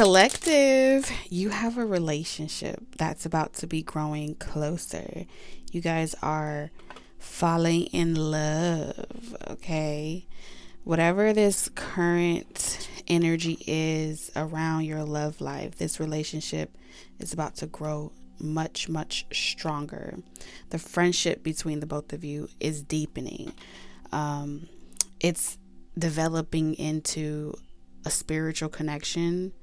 Collective, you have a relationship that's about to be growing closer. You guys are falling in love, okay? Whatever this current energy is around your love life, this relationship is about to grow much, much stronger. The friendship between the both of you is deepening. It's developing into a spiritual connection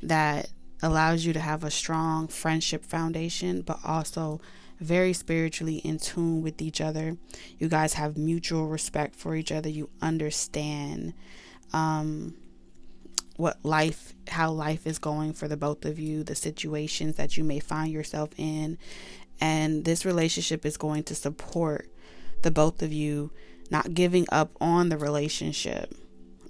that allows you to have a strong friendship foundation, but also very spiritually in tune with each other. You guys have mutual respect for each other. You understand how life is going for the both of you, the situations that you may find yourself in. And this relationship is going to support the both of you not giving up on the relationship,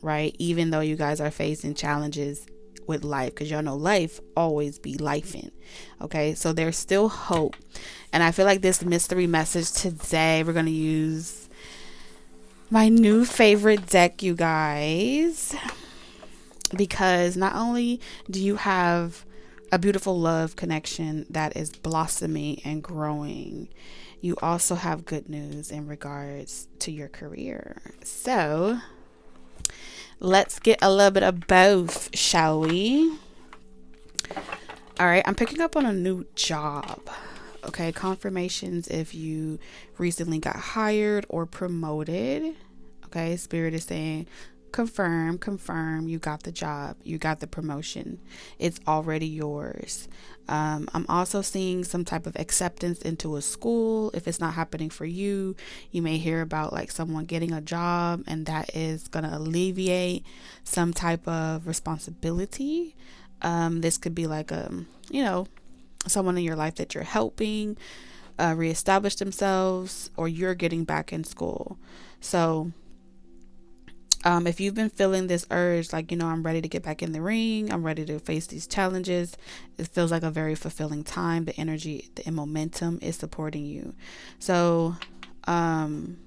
right? Even though you guys are facing challenges with life, because y'all know life always be lifing. Okay, so there's still hope. And I feel like this mystery message today, we're going to use my new favorite deck, you guys, because not only do you have a beautiful love connection that is blossoming and growing, you also have good news in regards to your career. So let's get a little bit of both, shall we? All right, I'm picking up on a new job. Okay, confirmations if you recently got hired or promoted. Okay, Spirit is saying confirm, you got the job, you got the promotion. It's already yours. I'm also seeing some type of acceptance into a school. If it's not happening for you, you may hear about like someone getting a job, and that is going to alleviate some type of responsibility. This could be like someone in your life that you're helping reestablish themselves, or you're getting back in school. So if you've been feeling this urge, like, I'm ready to get back in the ring, I'm ready to face these challenges, it feels like a very fulfilling time. The energy, the momentum is supporting you. So I'm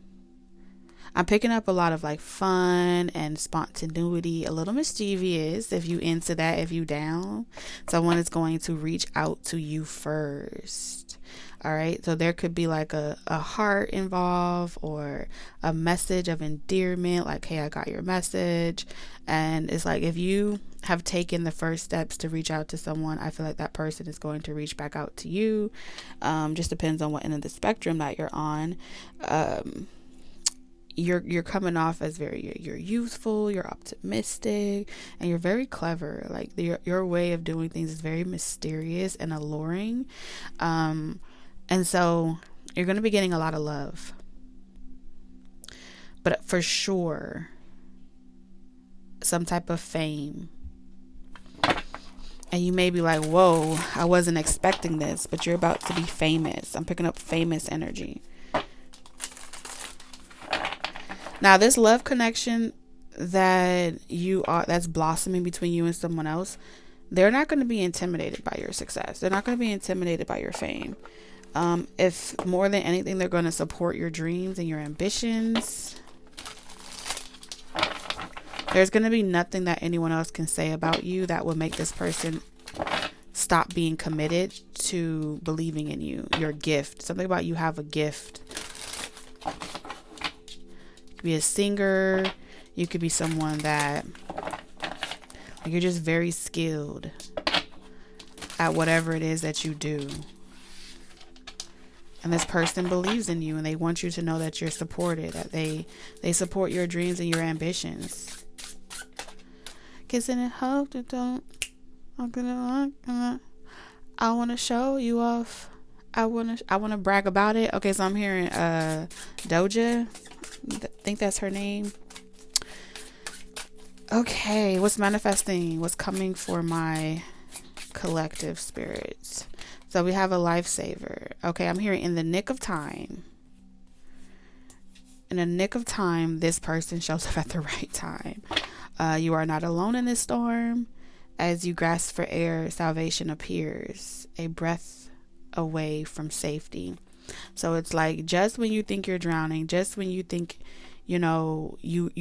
picking up a lot of like fun and spontaneity, a little mischievous. If you into that, if you down, someone is going to reach out to you first. All right. So there could be like a heart involved, or a message of endearment, like, hey, I got your message. And it's like, if you have taken the first steps to reach out to someone, I feel like that person is going to reach back out to you. Just depends on what end of the spectrum that you're on. You're coming off as you're youthful, you're optimistic, and you're very clever. Like your way of doing things is very mysterious and alluring. And so you're going to be getting a lot of love. But for sure, some type of fame. And you may be like, whoa, I wasn't expecting this, but you're about to be famous. I'm picking up famous energy. Now, this love connection that's blossoming between you and someone else, they're not going to be intimidated by your success. They're not going to be intimidated by your fame. If more than anything, they're going to support your dreams and your ambitions. There's going to be nothing that anyone else can say about you that will make this person stop being committed to believing in you, your gift. Something about you have a gift. You could be a singer. You could be someone that you're just very skilled at whatever it is that you do. And this person believes in you, and they want you to know that you're supported, that they support your dreams and your ambitions. Kissing and hope that don't. I want to show you off. I want to brag about it. Okay, so I'm hearing Doja. I think that's her name. Okay, what's manifesting? What's coming for my collective spirits? So we have a lifesaver. Okay, I'm hearing in the nick of time. In the nick of time, this person shows up at the right time. You are not alone in this storm. As you grasp for air, salvation appears, a breath away from safety. So it's like, just when you think you're drowning, just when you think, you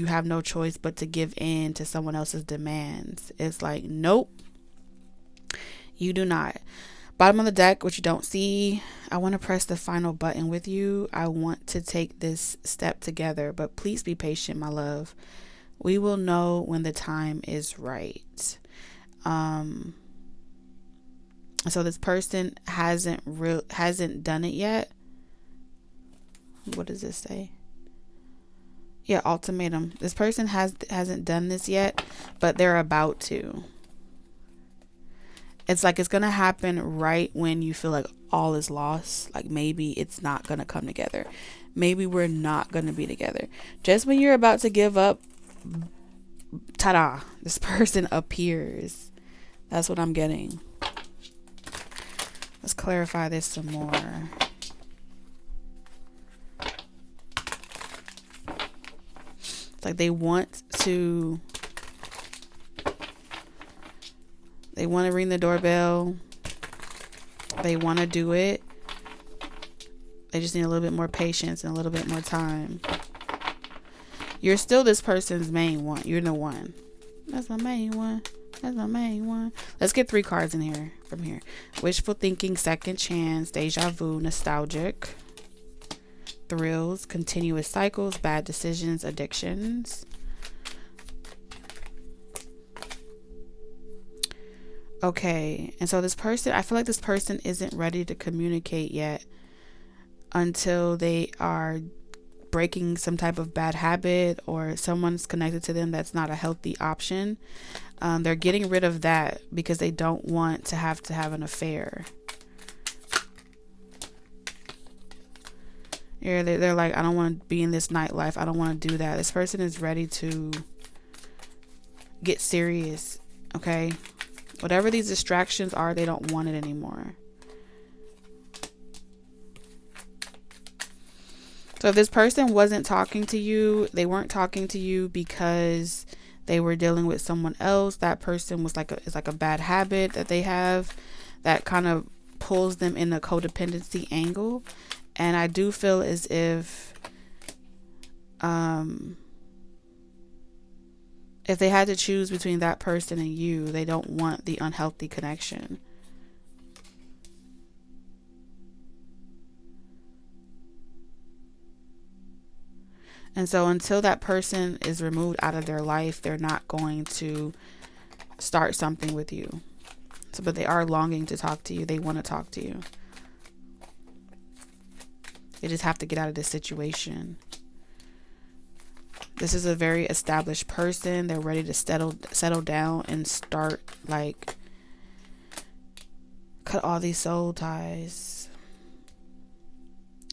have no choice but to give in to someone else's demands, it's like, nope, You do not. Bottom of the deck, what you don't see, I want to press the final button with you. I want to take this step together, but please be patient, my love. We will know when the time is right. So this person hasn't done it yet. What does this say? Yeah, ultimatum. This person hasn't done this yet, but they're about to. It's like it's going to happen right when you feel like all is lost. Like maybe it's not going to come together. Maybe we're not going to be together. Just when you're about to give up, ta-da, this person appears. That's what I'm getting. Let's clarify this some more. It's like they want to ring the doorbell. They want to do it. They just need a little bit more patience and a little bit more time. You're still this person's main one. You're the one. That's my main one. That's my main one. Let's get 3 cards in here from here. Wishful thinking, second chance, deja vu, nostalgic, thrills, continuous cycles, bad decisions, addictions. Okay, and so this person, I feel like this person isn't ready to communicate yet until they are breaking some type of bad habit or someone's connected to them that's not a healthy option. They're getting rid of that because they don't want to have an affair. Yeah, they're like, I don't want to be in this nightlife. I don't want to do that. This person is ready to get serious, okay? Whatever these distractions are, they don't want it anymore. So if this person wasn't talking to you, they weren't talking to you because they were dealing with someone else. That person was it's like a bad habit that they have that kind of pulls them in a codependency angle. And I do feel as if they had to choose between that person and you, they don't want the unhealthy connection. And so until that person is removed out of their life, they're not going to start something with you. So, but they are longing to talk to you. They want to talk to you. They just have to get out of this situation. This is a very established person. They're ready to settle down and start, like, cut all these soul ties.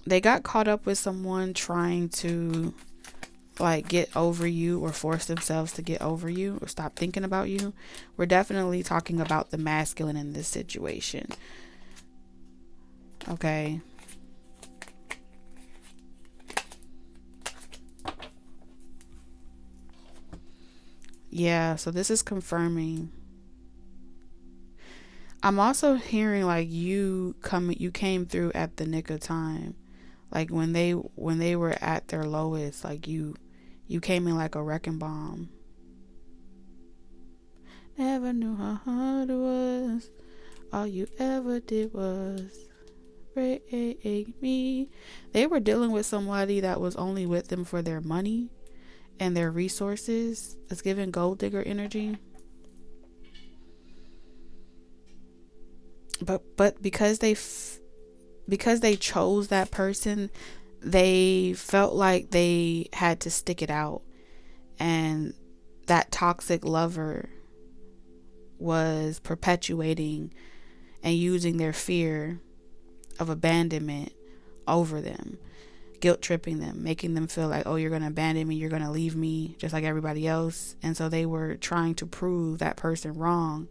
They got caught up with someone trying to, like, get over you or force themselves to get over you or stop thinking about you. We're definitely talking about the masculine in this situation. Okay. Yeah, so this is confirming. I'm also hearing like you came through at the nick of time. Like when they were at their lowest, like you came in like a wrecking bomb. Never knew how hard it was. All you ever did was break me. They were dealing with somebody that was only with them for their money and their resources. It's giving gold digger energy. But because they chose that person, they felt like they had to stick it out, and that toxic lover was perpetuating and using their fear of abandonment over them, guilt tripping them, making them feel like, oh, you're going to abandon me, you're going to leave me just like everybody else. And so they were trying to prove that person wrong.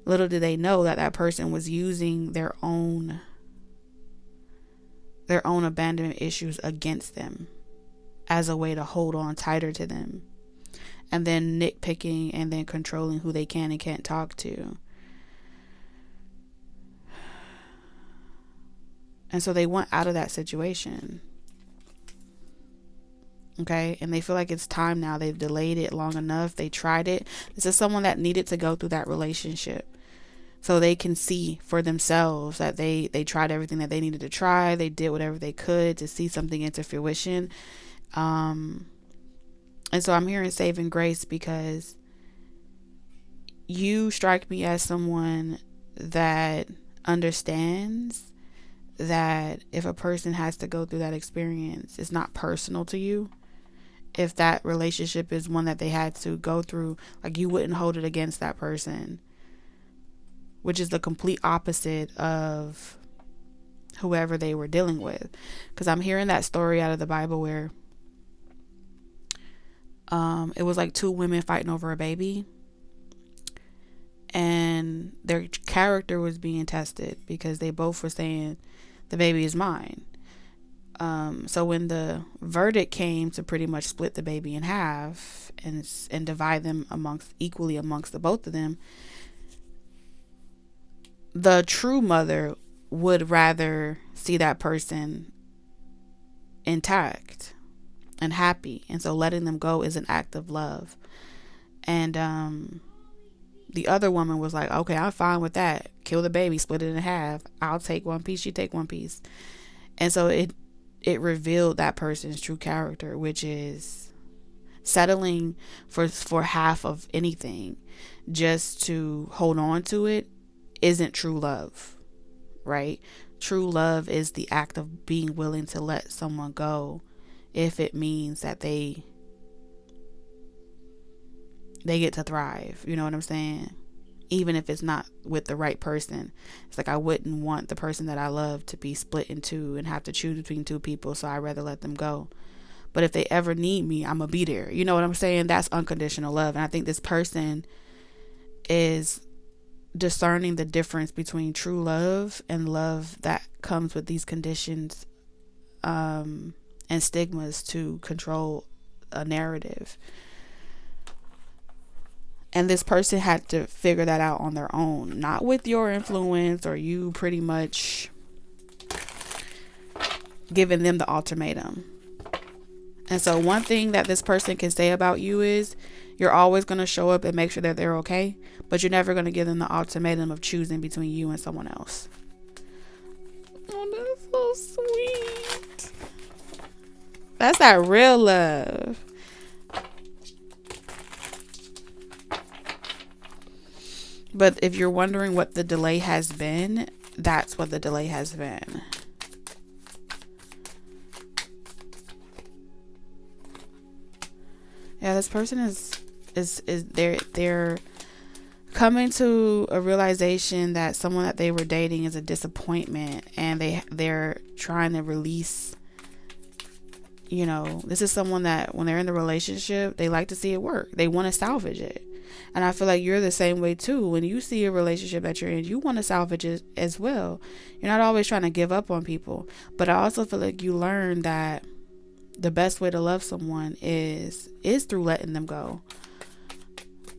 Little did they know that that person was using their own abandonment issues against them as a way to hold on tighter to them, and then nitpicking and then controlling who they can and can't talk to. And so they want out of that situation. Okay, and they feel like it's time now. They've delayed it long enough. They tried it. This is someone that needed to go through that relationship. so they can see for themselves that they tried everything that they needed to try. They did whatever they could to see something into fruition. And so I'm here in saving grace because you strike me as someone that understands that if a person has to go through that experience, it's not personal to you. If that relationship is one that they had to go through, like, you wouldn't hold it against that person, which is the complete opposite of whoever they were dealing with. Because I'm hearing that story out of the Bible where it was like two women fighting over a baby, and their character was being tested because they both were saying the baby is mine. So when the verdict came to pretty much split the baby in half and divide them equally amongst the both of them, the true mother would rather see that person intact and happy, and so letting them go is an act of love. And the other woman was like, okay, I'm fine with that. Kill the baby, split it in half. I'll take one piece, you take one piece. And so it revealed that person's true character, which is settling for half of anything just to hold on to it isn't true love, right? True love is the act of being willing to let someone go if it means that they get to thrive. You know what I'm saying? Even if it's not with the right person. It's like, I wouldn't want the person that I love to be split in two and have to choose between two people, so I'd rather let them go. But if they ever need me, I'm gonna be there. You know what I'm saying? That's unconditional love. And I think this person is discerning the difference between true love and love that comes with these conditions and stigmas to control a narrative. And this person had to figure that out on their own, not with your influence or you pretty much giving them the ultimatum. And so one thing that this person can say about you is you're always going to show up and make sure that they're okay, but you're never going to give them the ultimatum of choosing between you and someone else. Oh, that's so sweet. That's that real love. But if you're wondering what the delay has been, that's what the delay has been. Yeah, this person is they're coming to a realization that someone that they were dating is a disappointment, and they're trying to release. You know, this is someone that when they're in the relationship, they like to see it work. They want to salvage it. And I feel like you're the same way too. When you see a relationship that you're in, you want to salvage it as well. You're not always trying to give up on people. But I also feel like you learn that the best way to love someone is through letting them go,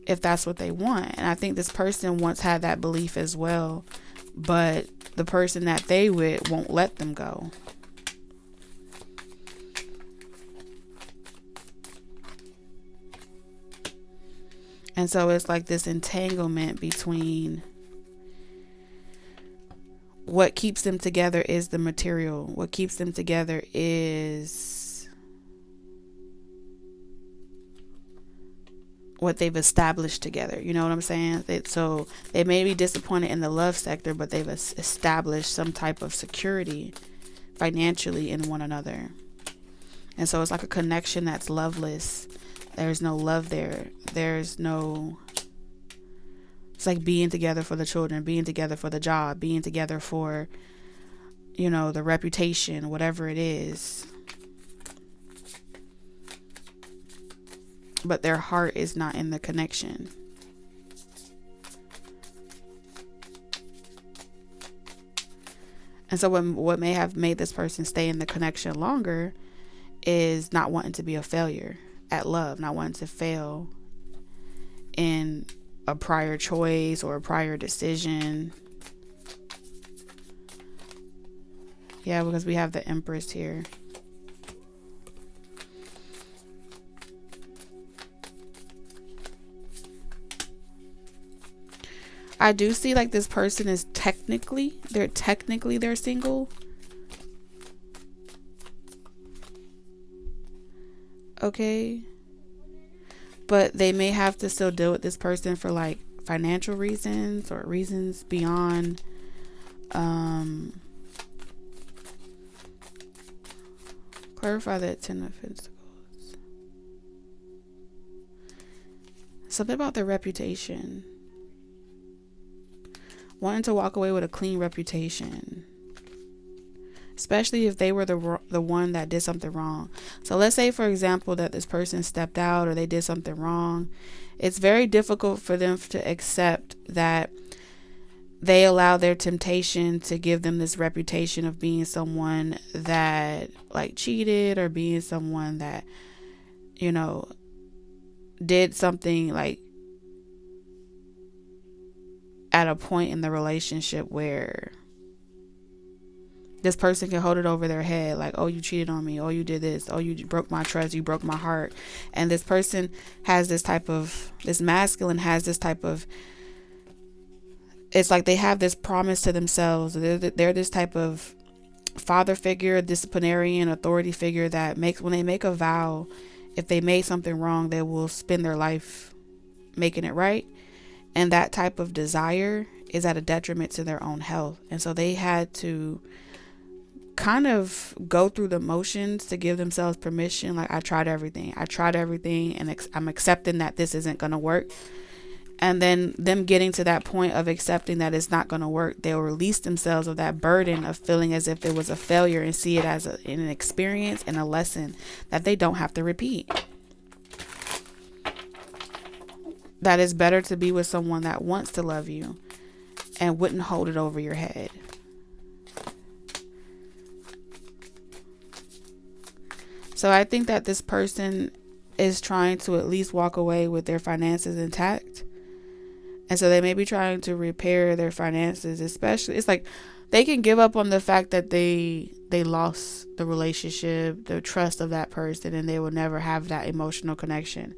if that's what they want. And I think this person once had that belief as well, but the person that they with won't let them go. And so it's like this entanglement between what keeps them together is the material. What keeps them together is what they've established together. You know what I'm saying? So they may be disappointed in the love sector, but they've established some type of security financially in one another. And so it's like a connection that's loveless. There's no love there. It's like being together for the children, being together for the job, being together for, the reputation, whatever it is. But their heart is not in the connection. And so what may have made this person stay in the connection longer is not wanting to be a failure at love, not wanting to fail in a prior choice or a prior decision. Yeah, because we have the Empress here. I do see like this person is they're single. Okay. But they may have to still deal with this person for like financial reasons or reasons beyond clarify that 10 of Pentacles. Something about their reputation. Wanting to walk away with a clean reputation. Especially if they were the one that did something wrong. So let's say, for example, that this person stepped out or they did something wrong. It's very difficult for them to accept that they allow their temptation to give them this reputation of being someone that like cheated or being someone that, you know, did something like at a point in the relationship where this person can hold it over their head like, oh, you cheated on me, oh, you did this, oh, you broke my trust, you broke my heart. And this person has this masculine has this type of, it's like they have this promise to themselves. They're this type of father figure, disciplinarian, authority figure that when they make a vow, if they made something wrong, they will spend their life making it right. And that type of desire is at a detriment to their own health. And so they had to kind of go through the motions to give themselves permission. Like, I tried everything and I'm accepting that this isn't going to work. And then them getting to that point of accepting that it's not going to work, they'll release themselves of that burden of feeling as if it was a failure and see it as an experience and a lesson that they don't have to repeat. That it's better to be with someone that wants to love you and wouldn't hold it over your head. So I think that this person is trying to at least walk away with their finances intact. And so they may be trying to repair their finances, especially. It's like they can give up on the fact that they lost the relationship, the trust of that person, and they will never have that emotional connection.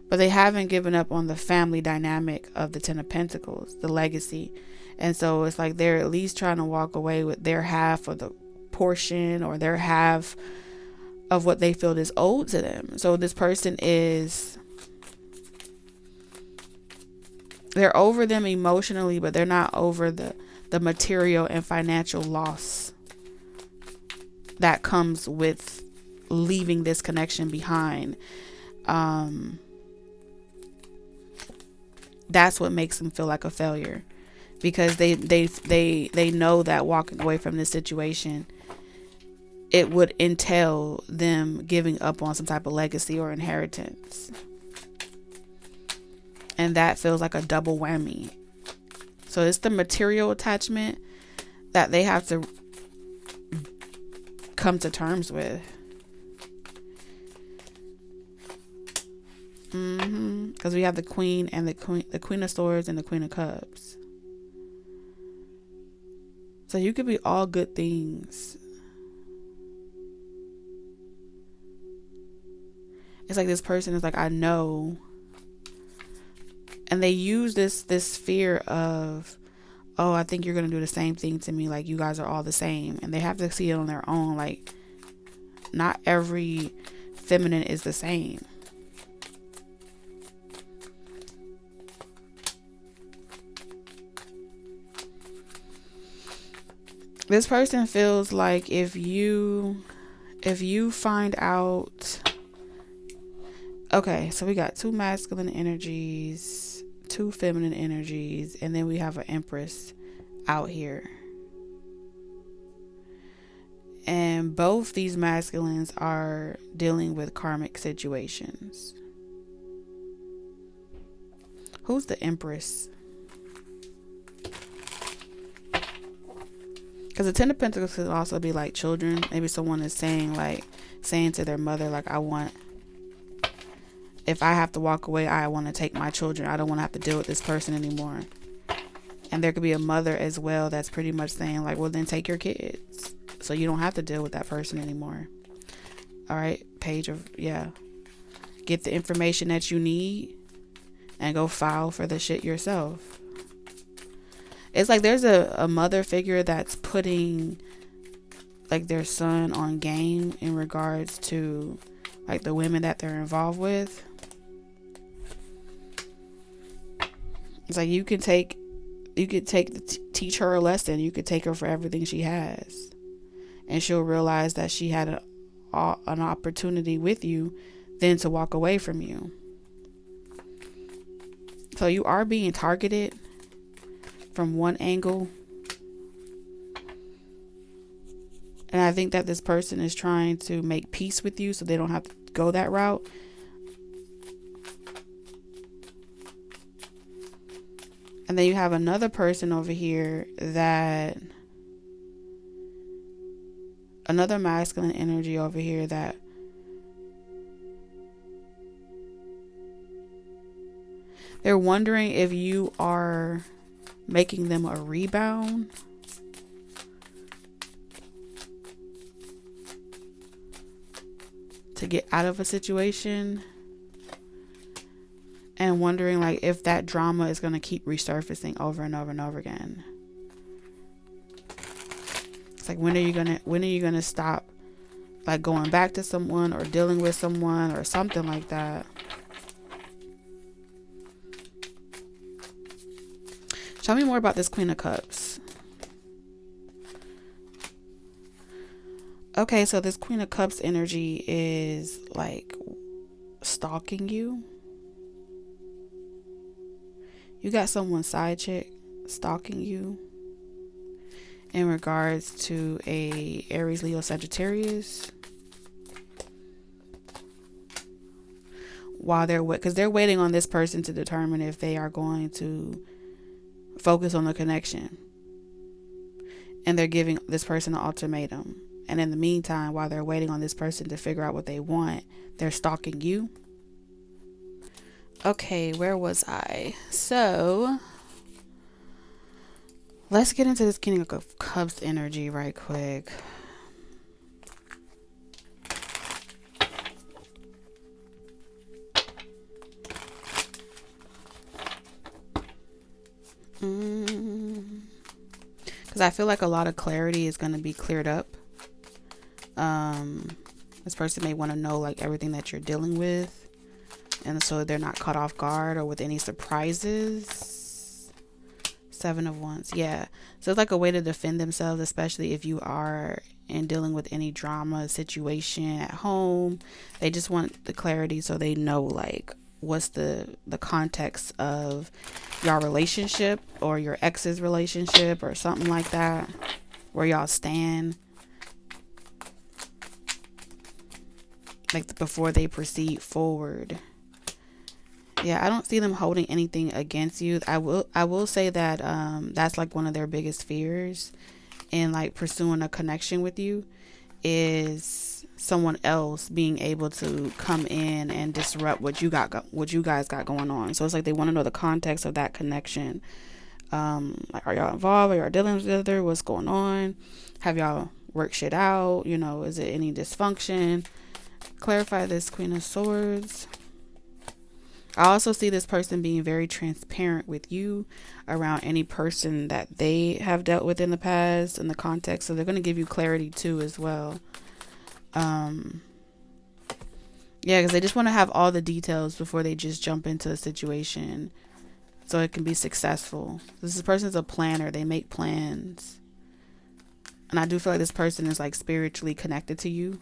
But they haven't given up on the family dynamic of the 10 of Pentacles, the legacy. And so it's like they're at least trying to walk away with their half of the portion or their half of what they feel is owed to them. So this person they're over them emotionally, but they're not over the material and financial loss that comes with leaving this connection behind. That's what makes them feel like a failure, because they know that walking away from this situation, it would entail them giving up on some type of legacy or inheritance. And that feels like a double whammy. So it's the material attachment that they have to come to terms with. Because we have the Queen and the Queen of Swords and the Queen of Cups. So you could be all good things. It's like this person is like, I know. And they use this fear of, oh, I think you're going to do the same thing to me. Like, you guys are all the same. And they have to see it on their own. Like, not every feminine is the same. This person feels like if you find out, okay, so we got 2 masculine energies, 2 feminine energies, and then we have an Empress out here. And both these masculines are dealing with karmic situations. Who's the Empress? Because the 10 of Pentacles could also be like children. Maybe someone is saying to their mother, like, if I have to walk away, I want to take my children. I don't want to have to deal with this person anymore. And there could be a mother as well that's pretty much saying, like, well, then take your kids, so you don't have to deal with that person anymore. All right, Page of, get the information that you need and go file for the shit yourself. It's like there's a mother figure that's putting like their son on game in regards to like the women that they're involved with. It's like you could teach her a lesson. You could take her for everything she has, and she'll realize that she had an opportunity with you, then to walk away from you. So you are being targeted from one angle. And I think that this person is trying to make peace with you so they don't have to go that route. And then you have another person over here another masculine energy over here that they're wondering if you are making them a rebound. To get out of a situation, and wondering like if that drama is going to keep resurfacing over and over and over again. It's like when are you going to stop like going back to someone or dealing with someone or something like that. Tell me more about this Queen of Cups. Okay, so this Queen of Cups energy is like stalking you. You got someone side chick stalking you in regards to a Aries, Leo, Sagittarius. While because they're waiting on this person to determine if they are going to focus on the connection. And they're giving this person an ultimatum. And in the meantime, while they're waiting on this person to figure out what they want, they're stalking you. Okay, where was I? So, let's get into this King of Cups energy right quick. Because I feel like a lot of clarity is going to be cleared up. This person may want to know like everything that you're dealing with, and so they're not caught off guard or with any surprises. 7 of Wands. Yeah, so it's like a way to defend themselves, especially if you are in dealing with any drama situation at home. They just want the clarity so they know like what's the context of your relationship or your ex's relationship or something like that, where y'all stand. Like before they proceed forward. Yeah, I don't see them holding anything against you. I will say that that's like one of their biggest fears in like pursuing a connection with you, is someone else being able to come in and disrupt what you guys got going on. So it's like they want to know the context of that connection. Like, are y'all involved? Are y'all dealing with each other? What's going on? Have y'all worked shit out? You know, is it any dysfunction? Clarify this Queen of Swords. I also see this person being very transparent with you around any person that they have dealt with in the past in the context. So they're going to give you clarity too as well. Yeah, because they just want to have all the details before they just jump into a situation so it can be successful. This person's a planner. They make plans. And I do feel like this person is like spiritually connected to you.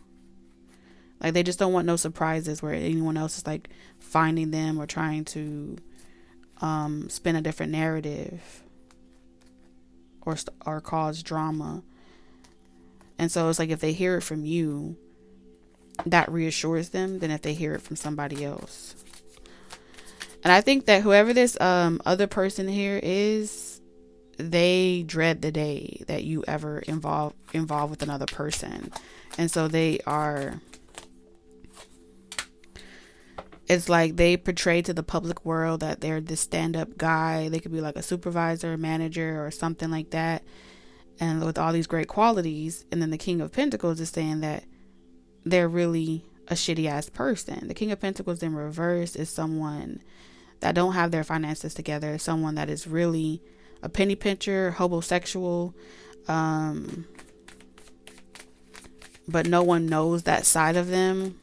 Like they just don't want no surprises where anyone else is like finding them or trying to spin a different narrative or cause drama. And so it's like if they hear it from you, that reassures them than if they hear it from somebody else. And I think that whoever this other person here is, they dread the day that you ever involve with another person. And so they are... It's like they portray to the public world that they're this stand-up guy. They could be like a supervisor, manager, or something like that. And with all these great qualities. And then the King of Pentacles is saying that they're really a shitty-ass person. The King of Pentacles in reverse is someone that don't have their finances together. Someone that is really a penny pincher, homosexual, but no one knows that side of them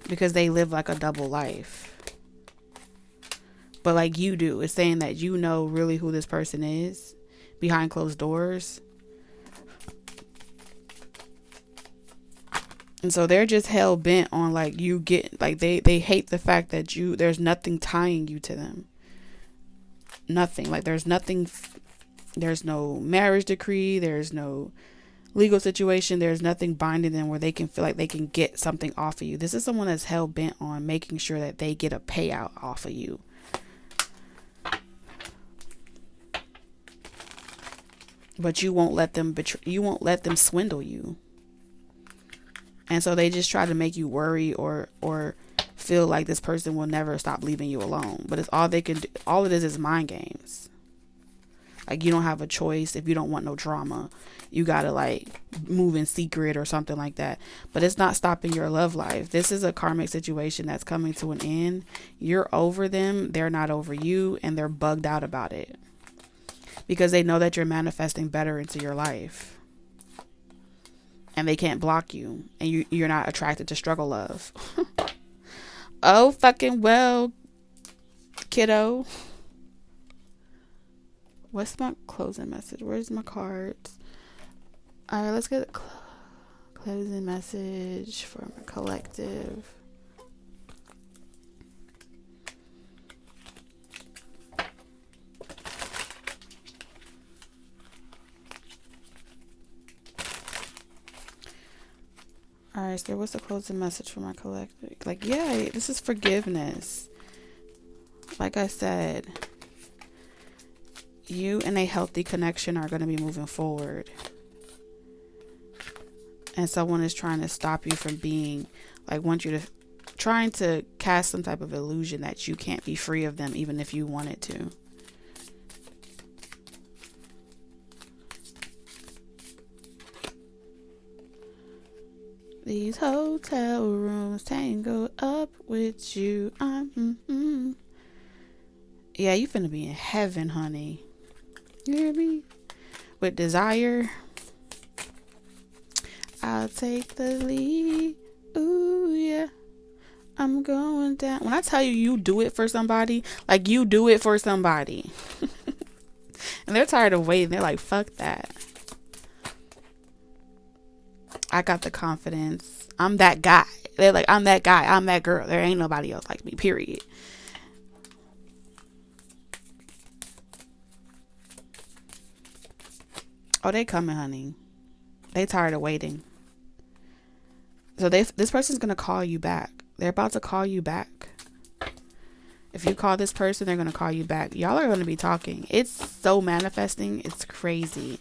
because they live like a double life. But like you do, it's saying that you know really who this person is behind closed doors. And so they're just hell bent on like you get, like they hate the fact that there's nothing tying you to them. Nothing. Like there's nothing, there's no marriage decree, there's no legal situation, there's nothing binding them where they can feel like they can get something off of you. This is someone that's hell bent on making sure that they get a payout off of you. But you won't let them swindle you. And so they just try to make you worry or feel like this person will never stop leaving you alone. But it's all they can do. All it is mind games. Like you don't have a choice if you don't want no drama. You gotta like move in secret or something like that. But it's not stopping your love life. This is a karmic situation that's coming to an end. You're over them. They're not over you. And they're bugged out about it. Because they know that you're manifesting better into your life. And they can't block you. And you're not attracted to struggle love. Oh, fucking well, kiddo. What's my closing message? Where's my cards? All right, let's get a closing message for my collective. All right, so what's the closing message for my collective? Like, yeah, this is forgiveness. Like I said, you and a healthy connection are going to be moving forward. And someone is trying to stop you from being, like, trying to cast some type of illusion that you can't be free of them even if you wanted to. These hotel rooms tango up with you. Yeah, you finna be in heaven, honey. You hear me? With desire, I'll take the lead. Ooh, yeah. I'm going down. When I tell you, you do it for somebody, like you do it for somebody. And they're tired of waiting. They're like, fuck that. I got the confidence. I'm that guy. They're like, I'm that guy. I'm that girl. There ain't nobody else like me, period. Oh, they coming, honey. They tired of waiting. So this person's going to call you back. They're about to call you back. If you call this person, they're going to call you back. Y'all are going to be talking. It's so manifesting. It's crazy.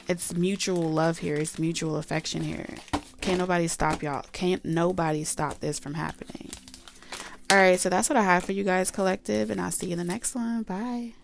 It's mutual love here. It's mutual affection here. Can't nobody stop y'all. Can't nobody stop this from happening. All right, so that's what I have for you guys, collective, and I'll see you in the next one. Bye.